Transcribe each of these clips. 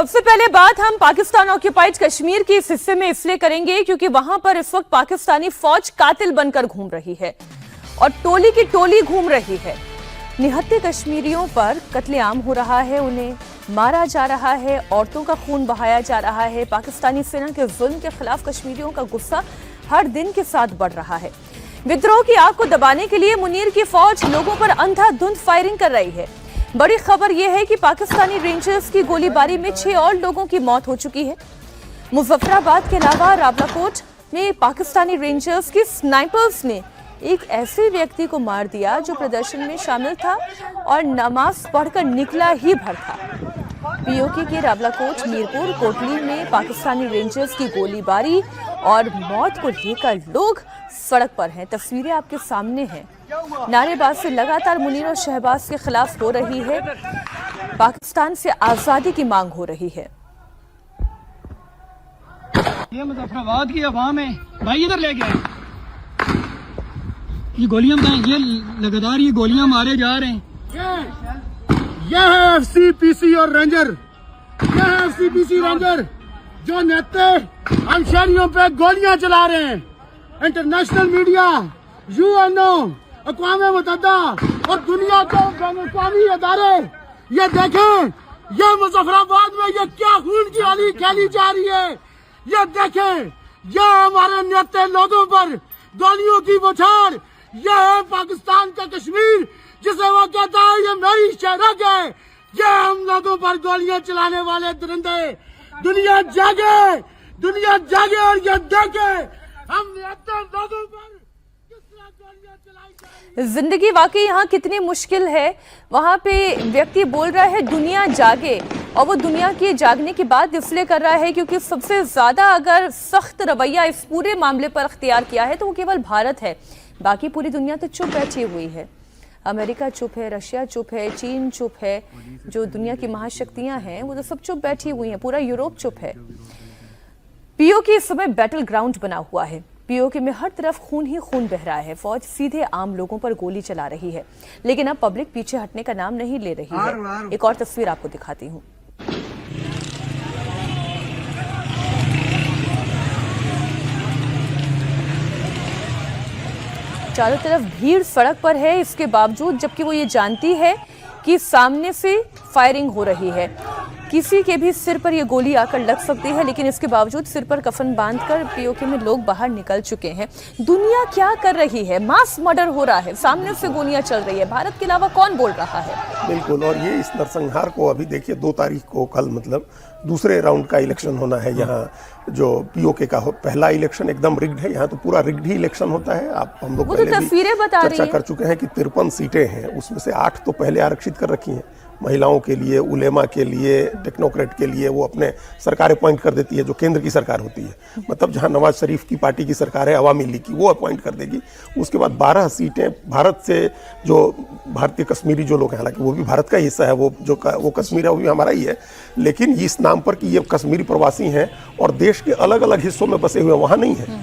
सबसे पहले बात हम पाकिस्तान ऑक्यूपाइड कश्मीर के इस हिस्से में इसलिए करेंगे क्योंकि वहां पर इस वक्त पाकिस्तानी फौज कातिल बनकर घूम रही है और टोली की टोली घूम रही है। निहत्थे कश्मीरियों पर कत्लेआम हो रहा है, उन्हें मारा जा रहा है, औरतों का खून बहाया जा रहा है। पाकिस्तानी सेना के जुल्म के खिलाफ कश्मीरियों का गुस्सा हर दिन के साथ बढ़ रहा है। विद्रोह की आग को दबाने के लिए मुनीर की फौज लोगों पर अंधाधुंध फायरिंग कर रही है। बड़ी खबर यह है कि पाकिस्तानी रेंजर्स की गोलीबारी में 6 और लोगों की मौत हो चुकी है। मुजफ्फराबाद के अलावा रावलाकोट में पाकिस्तानी रेंजर्स की स्नाइपर्स ने एक ऐसे व्यक्ति को मार दिया जो प्रदर्शन में शामिल था और नमाज पढ़कर निकला ही भर था। पीओके के रावलाकोट, मीरपुर, कोटली में पाकिस्तानी रेंजर्स की गोलीबारी और मौत को लेकर लोग सड़क पर हैं। तस्वीरें आपके सामने हैं। नारेबाजी लगातार मुनीर और शहबाज के खिलाफ हो रही है। पाकिस्तान से आजादी की मांग हो रही है। ये मुजफ्फराबाद की अवाम है भाई, इधर ले गए ये गोलियां बताएं, ये लगातार ये गोलियां मारे जा रहे हैं। यह है एफसीपीसी और रेंजर, यह है एफसीपीसी रेंजर जो नेते हम शहरियों पे गोलियां चला रहे हैं। इंटरनेशनल मीडिया, यूएनओ, अक़वाम मुत्तहिदा और दुनिया के बैनुल-अक़वामी अदारे ये देखें, ये मुजफ्फराबाद में ये क्या खून की होली खेली जा रही है। ये देखें, ये हमारे नेते लोगों पर गोलियों की बौछार। यह है पाकिस्तान का कश्मीर जिसे वो कहता है ये मेरी शहरक है। ये हम लोगों पर गोलियां चलाने वाले दरिंदे। दुनिया जागे, दुनिया जागे और ये देखे हम नेता लोगों पर किस तरह गोलियां चलाई जा रही है। जिंदगी वाकई यहाँ कितनी मुश्किल है। वहाँ पे व्यक्ति बोल रहा है दुनिया जागे, और वो दुनिया के जागने की बात इसलिए कर रहा है क्योंकि सबसे ज्यादा अगर सख्त रवैया इस पूरे मामले पर अख्तियार किया है तो वो केवल भारत है। बाकी पूरी दुनिया तो चुप बैठी हुई है। अमेरिका चुप है, रशिया चुप है, चीन चुप है, जो दुनिया की महाशक्तियां हैं वो तो सब चुप बैठी हुई हैं। पूरा यूरोप चुप है। पीओके इस समय बैटल ग्राउंड बना हुआ है। पीओके में हर तरफ खून ही खून बह रहा है। फौज सीधे आम लोगों पर गोली चला रही है, लेकिन अब पब्लिक पीछे हटने का नाम नहीं ले रही है। एक और तस्वीर आपको दिखाती हूँ। चारों तरफ भीड़ सड़क पर है, इसके बावजूद जबकि वो ये जानती है कि सामने से फायरिंग हो रही है, किसी के भी सिर पर ये गोली आकर लग सकती है, लेकिन इसके बावजूद सिर पर कफन बांधकर पीओके में लोग बाहर निकल चुके हैं। दुनिया क्या कर रही है? मास मर्डर हो रहा है, सामने से गोलियां चल रही है। भारत के अलावा कौन बोल रहा है? बिल्कुल। और ये इस नरसंहार को अभी देखिए 2 तारीख को कल मतलब दूसरे राउंड का इलेक्शन होना है। यहाँ जो पीओके का पहला इलेक्शन एकदम रिग्ड है। यहाँ तो पूरा रिग्ड ही इलेक्शन होता है। आप हम लोग पहले भी चर्चा कर चुके हैं कि 53 सीटें हैं, उसमें से 8 तो पहले आरक्षित कर रखी हैं। महिलाओं के लिए, उलेमा के लिए, टेक्नोक्रेट के लिए वो अपने सरकार अपॉइंट कर देती है, जो केंद्र की सरकार होती है। मतलब जहां नवाज शरीफ की पार्टी की सरकार है, अवामी लीग की, वो अपॉइंट कर देगी। उसके बाद 12 सीटें भारत से, जो भारतीय कश्मीरी जो लोग हैं, हालांकि वो भी भारत का हिस्सा है, वो कश्मीर है, वो भी हमारा ही है, लेकिन इस नाम पर कि ये कश्मीरी प्रवासी हैं और देश के अलग अलग हिस्सों में बसे हुए वहाँ नहीं है,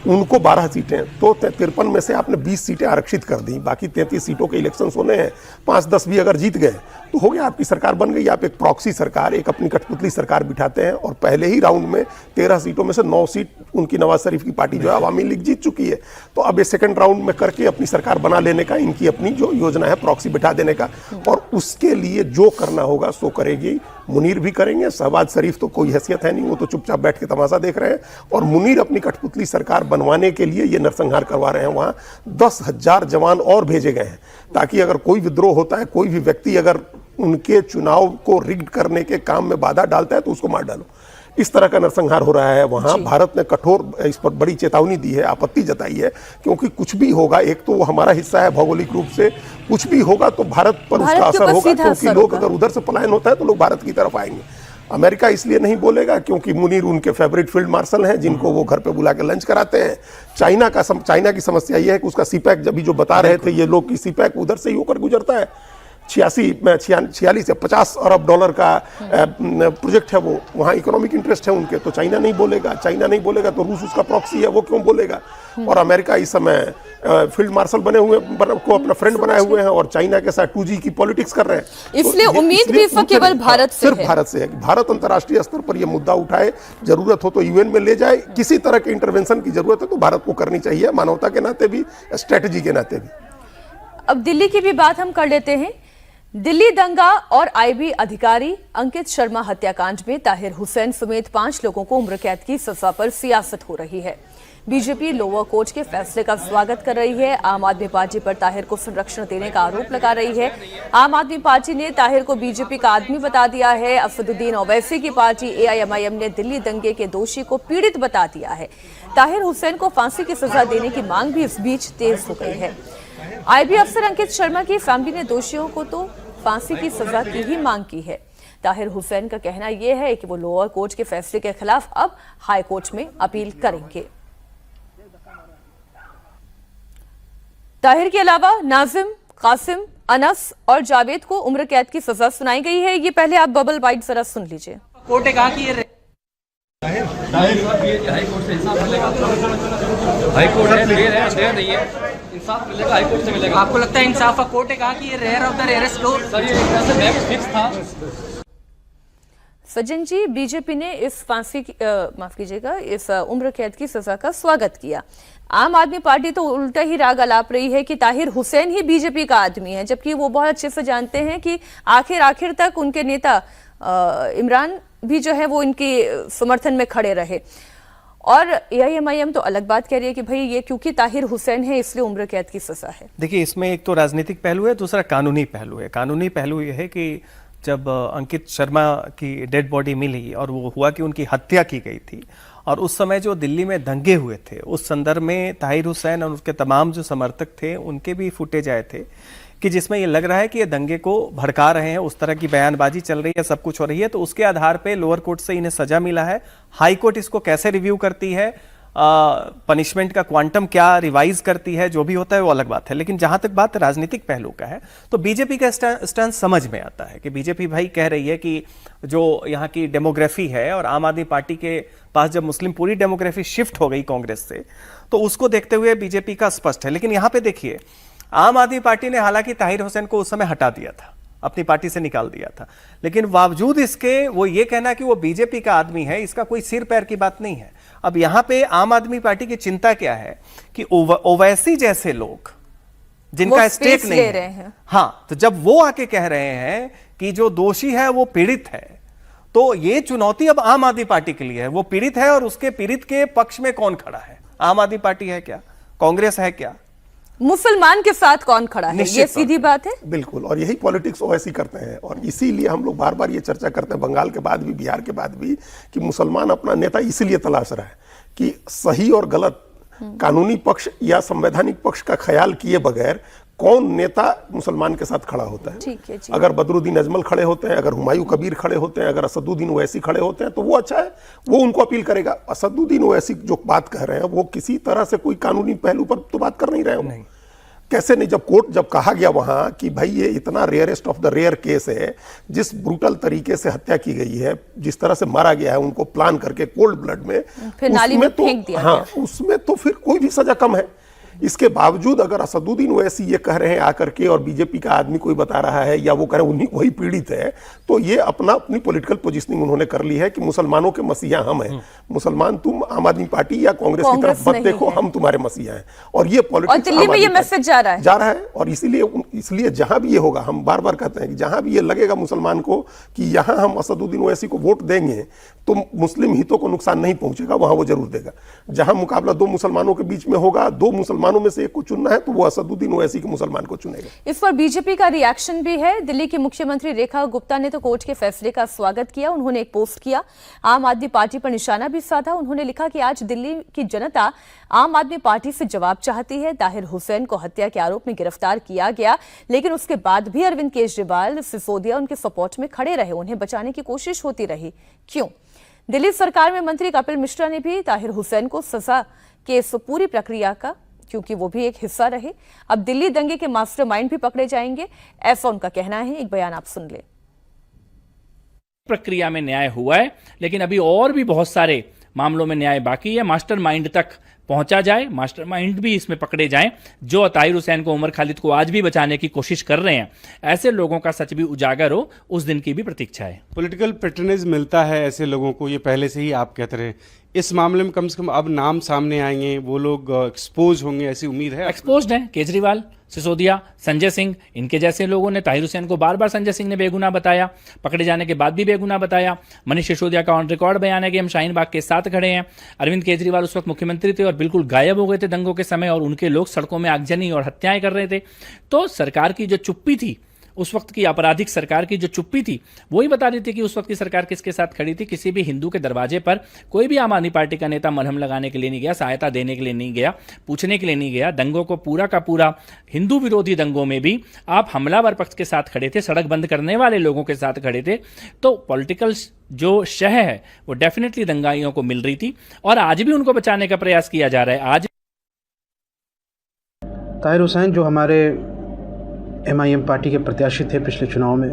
उनको 12 सीटें, तो 53 में से आपने 20 सीटें आरक्षित कर दी। बाकी 33 सीटों के इलेक्शन होने हैं। 5-10 भी अगर जीत गए तो हो गया, आपकी सरकार बन गई। आप एक प्रॉक्सी सरकार, एक अपनी कठपुतली सरकार बिठाते हैं। और पहले ही राउंड में 13 सीटों में से 9 सीट उनकी नवाज शरीफ की पार्टी जो है अवामी लीग जीत चुकी है। तो अब ये सेकंड राउंड में करके अपनी सरकार बना लेने का इनकी अपनी जो योजना है, प्रॉक्सी बिठा देने का, और उसके लिए जो करना होगा सो करेगी। मुनीर भी करेंगे। शहबाज शरीफ तो कोई हैसियत है नहीं, वो तो चुपचाप बैठ के तमाशा देख रहे हैं। और मुनीर अपनी कठपुतली सरकार बनवाने के लिए ये नरसंहार करवा रहे हैं। वहाँ 10,000 जवान और भेजे गए हैं ताकि अगर कोई विद्रोह होता है, कोई भी व्यक्ति अगर उनके चुनाव को रिग्ड करने के काम में बाधा डालता है तो उसको मार डालो। इस तरह का नरसंहार हो रहा है वहाँ। भारत ने कठोर इस पर बड़ी चेतावनी दी है, आपत्ति जताई है, क्योंकि कुछ भी होगा, एक तो वो हमारा हिस्सा है भौगोलिक रूप से, कुछ भी होगा तो भारत पर उसका असर होगा, क्योंकि लोग अगर उधर से पलायन होता है तो लोग भारत की तरफ आएंगे। अमेरिका इसलिए नहीं बोलेगा क्योंकि मुनीर उनके फेवरेट फील्ड मार्शल हैं, जिनको वो घर पे बुला के लंच कराते हैं। चाइना की समस्या ये है कि उसका सीपैक, जब भी जो बता रहे थे ये लोग कि सीपैक उधर से ही होकर गुजरता है। 46 या 50 अरब डॉलर का प्रोजेक्ट है, वो वहाँ इकोनॉमिक इंटरेस्ट है उनके, तो चाइना नहीं बोलेगा। चाइना नहीं बोलेगा तो रूस उसका प्रॉक्सी है, वो क्यों बोलेगा। और अमेरिका इस समय फील्ड मार्शल को अपना फ्रेंड बनाए हुए हैं और चाइना के साथ 2G की पॉलिटिक्स कर रहे हैं। इसलिए उम्मीद भी केवल भारत से सिर्फ भारत से है कि भारत अंतर्राष्ट्रीय स्तर पर यह मुद्दा उठाए, जरूरत हो तो यूएन में ले जाए। किसी तरह के इंटरवेंशन की जरूरत है तो भारत को करनी चाहिए, मानवता के नाते भी, स्ट्रेटेजी के नाते भी। अब दिल्ली की भी बात हम कर लेते हैं। दिल्ली दंगा और आईबी अधिकारी अंकित शर्मा हत्याकांड में ताहिर हुसैन समेत 5 लोगों को उम्र कैद की सजा पर सियासत हो रही है। बीजेपी लोअर कोर्ट के फैसले का स्वागत कर रही है। आम आदमी पार्टी पर ताहिर को संरक्षण देने का आरोप लगा रही है। आम आदमी पार्टी ने ताहिर को बीजेपी का आदमी बता दिया है। असदुद्दीन ओवैसी की पार्टी AIMIM ने दिल्ली दंगे के दोषी को पीड़ित बता दिया है। ताहिर हुसैन को फांसी की सजा देने की मांग भी इस बीच तेज हो गई है। IB अफसर अंकित शर्मा की फैमिली ने दोषियों को तो फांसी की सजा की ही मांग की है। ताहिर हुसैन का कहना यह है कि वो लोअर कोर्ट के फैसले के खिलाफ अब हाई कोर्ट में अपील करेंगे। ताहिर के अलावा नाजिम, कासिम, अनस और जावेद को उम्र कैद की सजा सुनाई गई है। ये पहले आप बबल बाइट जरा सुन लीजिए। कोर्ट ने कहा कि ये इंसाफ मिलेगा, हाई कोर्ट से मिलेगा। आपको लगता है इंसाफ? कोर्ट ने कहा कि ये रेयर ऑफ द रेयरेस्ट लो। सर ये एक तरह से मैक्स फिक्स था। सज्जन जी, बीजेपी ने इस फांसी की माफ कीजिएगा, इस उम्र कैद की सजा का स्वागत किया। आम आदमी पार्टी तो उल्टा ही राग अलाप रही है कि ताहिर हुसैन ही बीजेपी का आदमी है, जबकि वो बहुत अच्छे से जानते हैं कि आखिर तक उनके नेता इमरान भी जो है वो इनके समर्थन में खड़े रहे। और AIMIM तो अलग बात कह रही है कि भाई ये क्योंकि ताहिर हुसैन है इसलिए उम्र कैद की सजा है। देखिए, इसमें एक तो राजनीतिक पहलू है, दूसरा कानूनी पहलू है। कानूनी पहलू ये है कि जब अंकित शर्मा की डेड बॉडी मिली और वो हुआ कि उनकी हत्या की गई थी, और उस समय जो दिल्ली में दंगे हुए थे उस संदर्भ में ताहिर हुसैन और उसके तमाम जो समर्थक थे उनके भी फुटेज आए थे कि जिसमें ये लग रहा है कि ये दंगे को भड़का रहे हैं, उस तरह की बयानबाजी चल रही है, सब कुछ हो रही है। तो उसके आधार पे लोअर कोर्ट से इन्हें सजा मिला है। हाई कोर्ट इसको कैसे रिव्यू करती है, पनिशमेंट का क्वांटम क्या रिवाइज करती है, जो भी होता है वो अलग बात है। लेकिन जहां तक बात राजनीतिक पहलू का है तो बीजेपी का स्टैंड समझ में आता है कि बीजेपी भाई कह रही है कि जो यहाँ की डेमोग्राफी है, और आम आदमी पार्टी के पास जब मुस्लिम पूरी डेमोग्राफी शिफ्ट हो गई कांग्रेस से, तो उसको देखते हुए बीजेपी का स्पष्ट है। लेकिन यहाँ पे देखिए, आम आदमी पार्टी ने हालांकि ताहिर हुसैन को उस समय हटा दिया था, अपनी पार्टी से निकाल दिया था, लेकिन बावजूद इसके वो ये कहना कि वो बीजेपी का आदमी है, इसका कोई सिर पैर की बात नहीं है। अब यहां पे आम आदमी पार्टी की चिंता क्या है कि ओवैसी जैसे लोग जिनका स्टेक नहीं है, हाँ, तो जब वो आके कह रहे हैं कि जो दोषी है वो पीड़ित है, तो ये चुनौती अब आम आदमी पार्टी के लिए है। वो पीड़ित है और उसके पीड़ित के पक्ष में कौन खड़ा है? आम आदमी पार्टी है क्या? कांग्रेस है क्या? मुसलमान के साथ कौन खड़ा है? ये सीधी बात है। बिल्कुल, और यही पॉलिटिक्स ओवैसी करते हैं। और इसीलिए हम लोग बार बार ये चर्चा करते हैं, बंगाल के बाद भी, बिहार के बाद भी, कि मुसलमान अपना नेता इसीलिए तलाश रहा है कि सही और गलत, कानूनी पक्ष या संवैधानिक पक्ष का ख्याल किए बगैर कौन नेता मुसलमान के साथ खड़ा होता है। ठीक है जी। अगर बदरुद्दीन अजमल खड़े होते हैं, अगर हुमायूं कबीर खड़े होते हैं, अगर असदुद्दीन ओवैसी खड़े होते हैं, तो वो अच्छा है, वो उनको अपील करेगा। असदुद्दीन ओवैसी जो बात कह रहे हैं वो किसी तरह से कोई कानूनी पहलू पर तो बात कर नहीं रहे हैं। कैसे नहीं? जब कोर्ट जब कहा गया वहां कि भाई ये इतना rarest of the rare case है, जिस ब्रूटल तरीके से हत्या की गई है, जिस तरह से मारा गया है उनको प्लान करके कोल्ड ब्लड में, फिर नाली में फेंक दिया, हाँ, उसमें तो फिर कोई भी सजा कम है। इसके बावजूद अगर असदुद्दीन ओवैसी ये कह रहे हैं आकर के, और बीजेपी का आदमी कोई बता रहा है, या वो कह रहे हैं उन्हीं वही पीड़ित है, तो ये अपनी पॉलिटिकल पोजीशनिंग उन्होंने कर ली है कि मुसलमानों के मसीहा हम हैं, मुसलमान तुम आम आदमी पार्टी या कांग्रेस की तरफ मत देखो, हम तुम्हारे मसीहा हैं। और ये पॉलिटिक्स दिल्ली में ये मैसेज जा रहा है। और इसलिए जहां भी ये होगा, हम बार बार कहते हैं कि जहां भी ये लगेगा मुसलमान को कि यहां हम असदुद्दीन ओवैसी को वोट देंगे तो मुस्लिम हितों को नुकसान नहीं पहुंचेगा, वहां वो जरूर देगा। जहां मुकाबला दो मुसलमानों के बीच में होगा, दो मुसलमानों में से एक को चुनना है, तो वो असदुद्दीन ओवैसी के मुसलमान को चुनेगा। इस पर बीजेपी का रिएक्शन भी है। दिल्ली की मुख्यमंत्री रेखा गुप्ता ने तो कोर्ट के फैसले का स्वागत किया। उन्होंने एक पोस्ट किया, आम आदमी पार्टी पर निशाना भी साधा। उन्होंने लिखा कि आज दिल्ली की जनता आम आदमी पार्टी से जवाब चाहती है। ताहिर हुसैन को हत्या के आरोप में गिरफ्तार किया गया, लेकिन उसके बाद भी अरविंद केजरीवाल, सिसोदिया उनके सपोर्ट में खड़े रहे, उन्हें बचाने की कोशिश होती रही। क्यों? दिल्ली सरकार में मंत्री कपिल मिश्रा ने भी ताहिर हुसैन को सजा के इस पूरी प्रक्रिया का क्योंकि वो भी एक हिस्सा रहे। अब दिल्ली दंगे के मास्टरमाइंड भी पकड़े जाएंगे, ऐसा उनका कहना है। एक बयान आप सुन ले। प्रक्रिया में न्याय हुआ है, लेकिन अभी और भी बहुत सारे मामलों में न्याय बाकी है। मास्टरमाइंड तक पहुंचा जाए, मास्टरमाइंड भी इसमें पकड़े जाएं, जो ताहिर हुसैन को, उमर खालिद को आज भी बचाने की कोशिश कर रहे हैं। ऐसे लोगों का सच भी उजागर हो, उस दिन की भी प्रतीक्षा है। पॉलिटिकल पैटर्नेज मिलता है ऐसे लोगों को, ये पहले से ही आप कहते रहे। इस मामले में कम से कम अब नाम सामने आएंगे, वो लोग एक्सपोज होंगे, ऐसी उम्मीद है। एक्सपोज्ड हैं केजरीवाल, सिसोदिया, संजय सिंह, इनके जैसे लोगों ने ताहिर हुसैन को बार बार संजय सिंह ने बेगुनाह बताया, पकड़े जाने के बाद भी बेगुनाह बताया। मनीष सिसोदिया का ऑन रिकॉर्ड बयान है कि हम शाहीन बाग के साथ खड़े हैं। अरविंद केजरीवाल उस वक्त मुख्यमंत्री थे और बिल्कुल गायब हो गए थे दंगों के समय, और उनके लोग सड़कों में आगजनी और हत्याएं कर रहे थे। तो सरकार की जो चुप्पी थी, उस वक्त की आपराधिक सरकार की जो चुप्पी थी, वही बता रही थी कि उस वक्त की सरकार किसके साथ खड़ी थी। किसी भी हिंदू के दरवाजे पर कोई भी आम आदमी पार्टी का नेता मरहम लगाने के लिए नहीं गया, सहायता देने के लिए नहीं गया, पूछने के लिए नहीं गया। दंगों को पूरा का पूरा, हिंदू विरोधी दंगों में भी आप हमलावर पक्ष के साथ खड़े थे, सड़क बंद करने वाले लोगों के साथ खड़े थे। तो पॉलिटिकल जो शह है वो डेफिनेटली दंगाइयों को मिल रही थी, और आज भी उनको बचाने का प्रयास किया जा रहा है। आज ताहिर हुसैन जो हमारे MIM पार्टी के प्रत्याशी थे पिछले चुनाव में,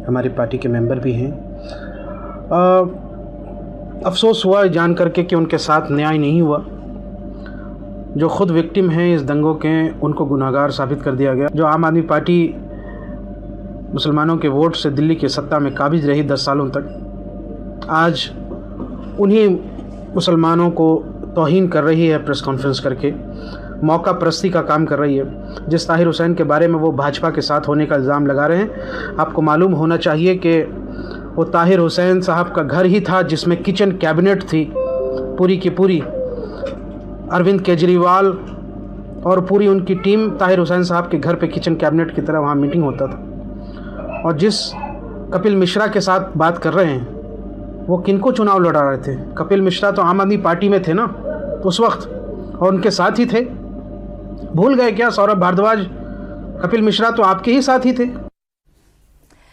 हमारी पार्टी के मेंबर भी हैं। अफसोस हुआ जान करके कि उनके साथ न्याय नहीं हुआ। जो ख़ुद विक्टिम हैं इस दंगों के, उनको गुनहगार साबित कर दिया गया। जो आम आदमी पार्टी मुसलमानों के वोट से दिल्ली की सत्ता में काबिज रही 10 सालों तक, आज उन्हीं मुसलमानों को तौहीन कर रही है, प्रेस कॉन्फ्रेंस करके मौका परस्ती का काम कर रही है। जिस ताहिर हुसैन के बारे में वो भाजपा के साथ होने का इल्ज़ाम लगा रहे हैं, आपको मालूम होना चाहिए कि वो ताहिर हुसैन साहब का घर ही था जिसमें किचन कैबिनेट थी पूरी की पूरी। अरविंद केजरीवाल और पूरी उनकी टीम ताहिर हुसैन साहब के घर पे किचन कैबिनेट की तरह वहाँ मीटिंग होता था। और जिस कपिल मिश्रा के साथ बात कर रहे हैं, वो किनको चुनाव लड़ा रहे थे? कपिल मिश्रा तो आम आदमी पार्टी में थे ना उस वक्त, और उनके साथ ही थे। भूल गए क्या? सौरभ भारद्वाज, कपिल मिश्रा तो आपके ही साथ ही थे।